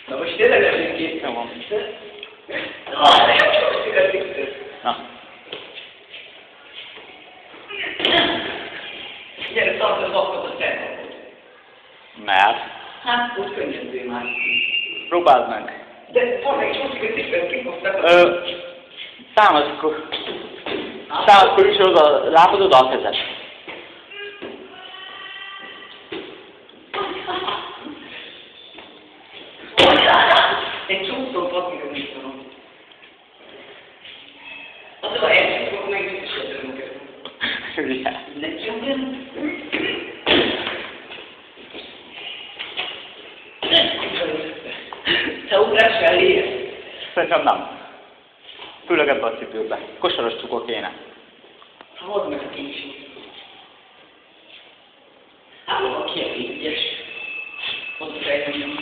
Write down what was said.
Na most tényleg nem két. Jó van. Na. Gyere, tartsd az akkot a szervapot. Mert? Hát, úgy könnyedvé már. Próbáld meg. De van egy csúszik, hogy kikoptak a... Támaszkor is oda, lábad oda a kezed. Egy csúszom papíron is tudom. Az a helyet, akkor meg is esedem őket. Hülye. Te ugrás elé? Szerintem nem. Főleg ebbe a cipőbe. Kosaras csukor kéne. Hozd meg a kicsit. Hát, aki a ügyes. Ott fejtem.